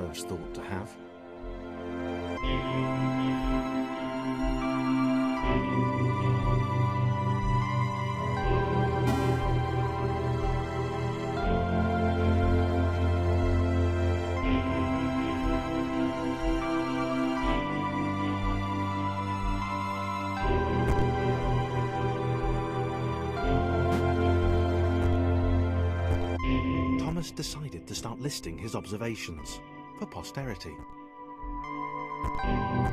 first thought to have. Thomas decided to start listing his observations for posterity.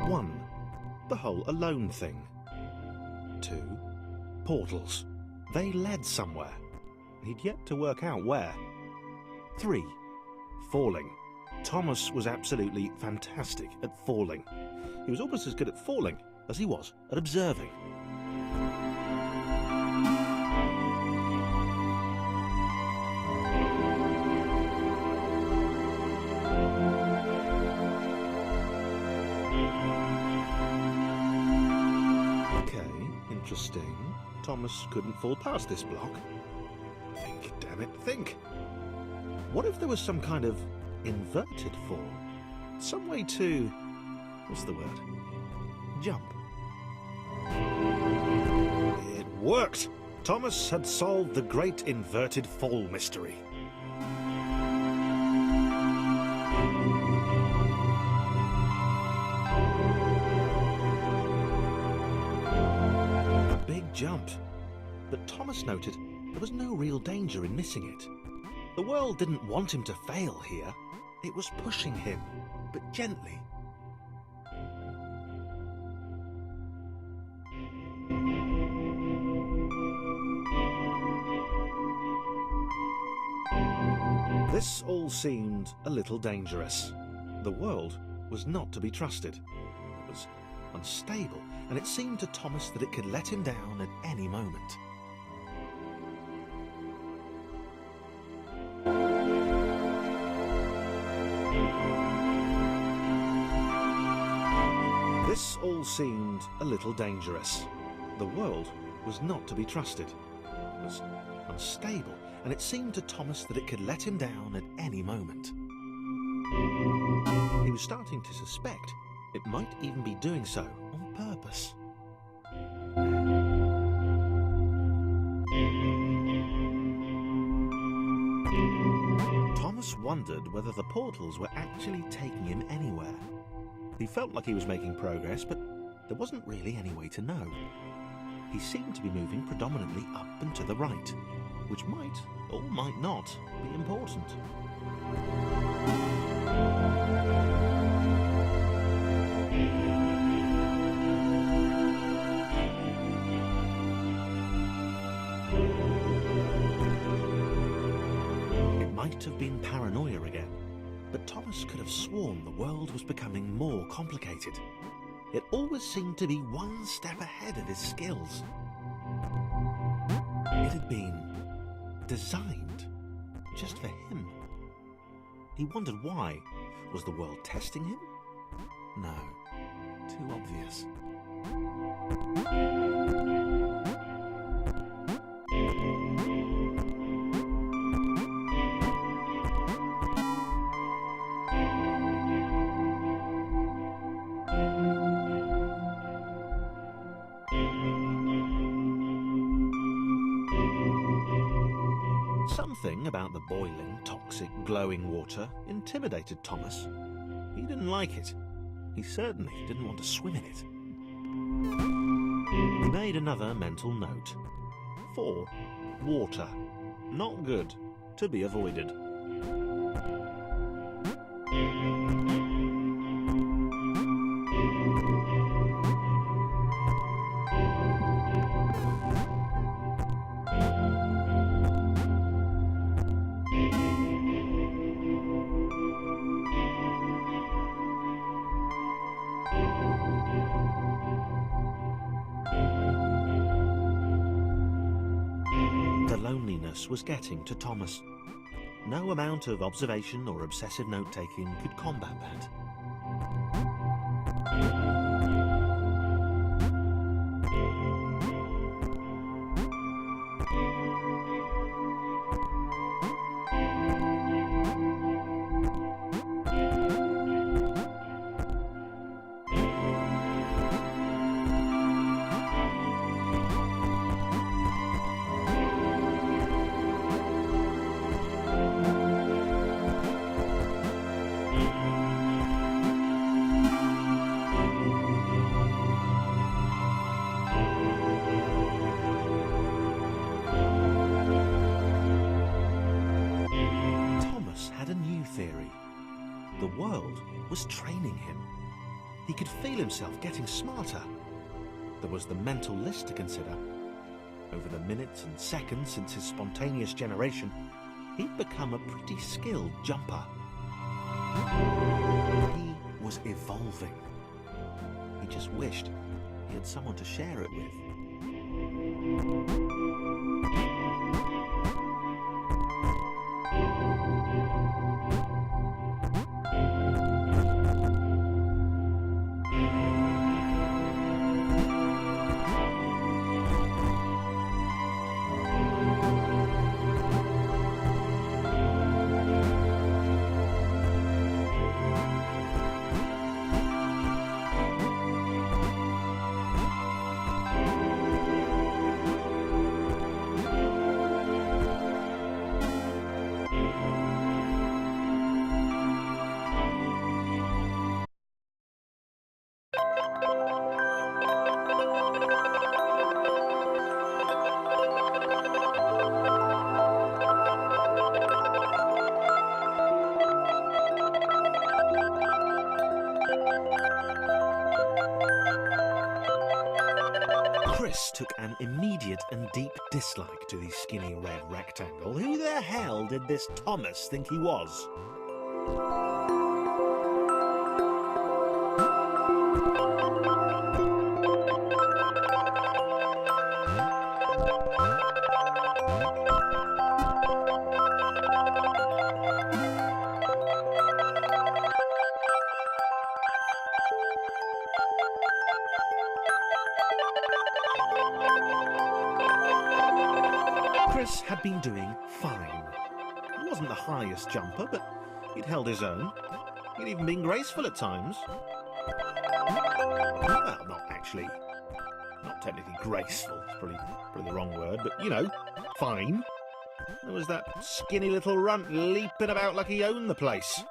1. The whole alone thing. 2. Portals. They led somewhere. He'd yet to work out where. 3. Falling. Thomas was absolutely fantastic at falling. He was almost as good at falling as he was at observing. Interesting. Thomas couldn't fall past this block. Think, damn it, think. What if there was some kind of inverted fall? Some way to... what's the word? Jump. It worked! Thomas had solved the great inverted fall mystery. Jump. But Thomas noted there was no real danger in missing it. The world didn't want him to fail here. It was pushing him, but gently. This all seemed a little dangerous. The world was not to be trusted. It was unstable, and it seemed to Thomas that it could let him down at any moment. This all seemed a little dangerous. The world was not to be trusted. It was unstable, and it seemed to Thomas that it could let him down at any moment. He was starting to suspect it might even be doing so on purpose. Thomas wondered whether the portals were actually taking him anywhere. He felt like he was making progress, but there wasn't really any way to know. He seemed to be moving predominantly up and to the right, which might or might not be important. Might have been paranoia again, but Thomas could have sworn the world was becoming more complicated. It always seemed to be one step ahead of his skills. It had been designed just for him. He wondered why. Was the world testing him? No, too obvious. Something about the boiling, toxic, glowing water intimidated Thomas. He didn't like it. He certainly didn't want to swim in it. He made another mental note. 4. Water. Not good. To be avoided. Loneliness was getting to Thomas. No amount of observation or obsessive note-taking could combat that. was training him. He could feel himself getting smarter. There was the mental list to consider. Over the minutes and seconds since his spontaneous generation, he'd become a pretty skilled jumper. He was evolving. He just wished he had someone to share it with. Chris took an immediate and deep dislike to the skinny red rectangle. Who the hell did this Thomas think he was? Chris had been doing fine. He wasn't the highest jumper, but he'd held his own. He'd even been graceful at times. Well, not technically graceful, it's probably the wrong word, but, you know, fine. There was that skinny little runt leaping about like he owned the place.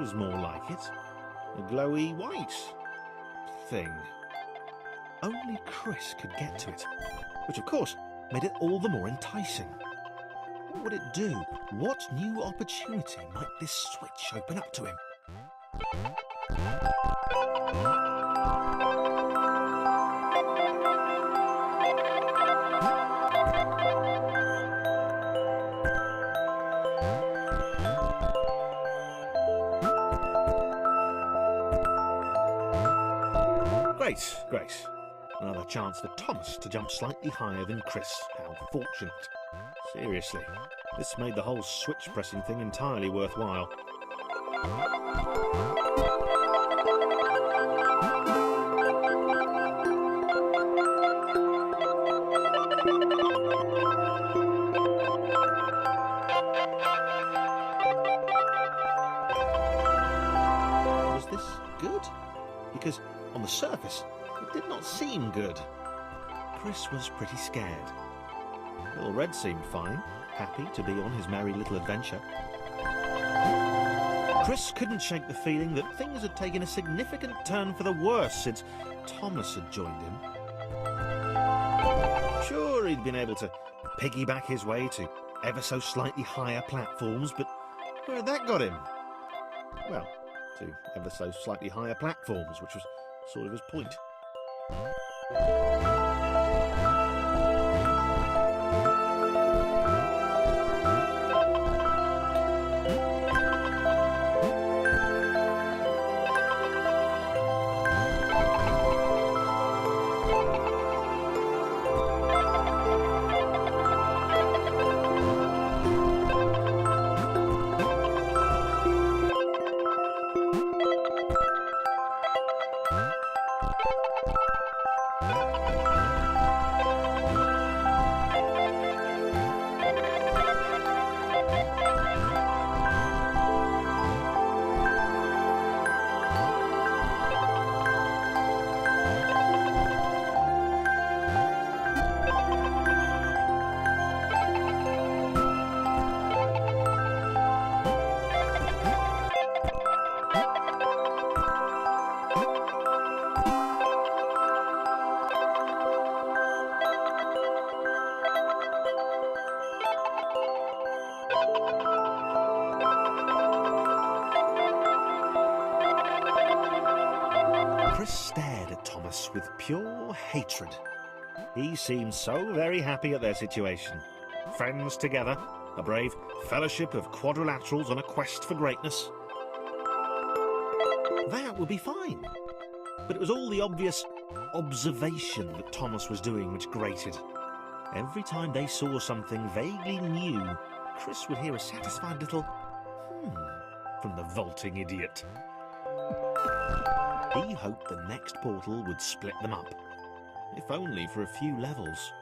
Was more like it. A glowy white thing. Only Chris could get to it, which of course made it all the more enticing. What would it do? What new opportunity might this switch open up to him? Great. Another chance for Thomas to jump slightly higher than Chris. How fortunate. Seriously, this made the whole switch pressing thing entirely worthwhile. Was this good? Because surface, it did not seem good. Chris was pretty scared. Little Red seemed fine, happy to be on his merry little adventure. Chris couldn't shake the feeling that things had taken a significant turn for the worse since Thomas had joined him. Sure, he'd been able to piggyback his way to ever so slightly higher platforms, but where had that got him? Well, to ever so slightly higher platforms, which was sort of his point. Chris stared at Thomas with pure hatred. He seemed so very happy at their situation. Friends together, a brave fellowship of quadrilaterals on a quest for greatness. That would be fine. But it was all the obvious observation that Thomas was doing which grated. Every time they saw something vaguely new, Chris would hear a satisfied little from the vaulting idiot. He hoped the next portal would split them up, if only for a few levels.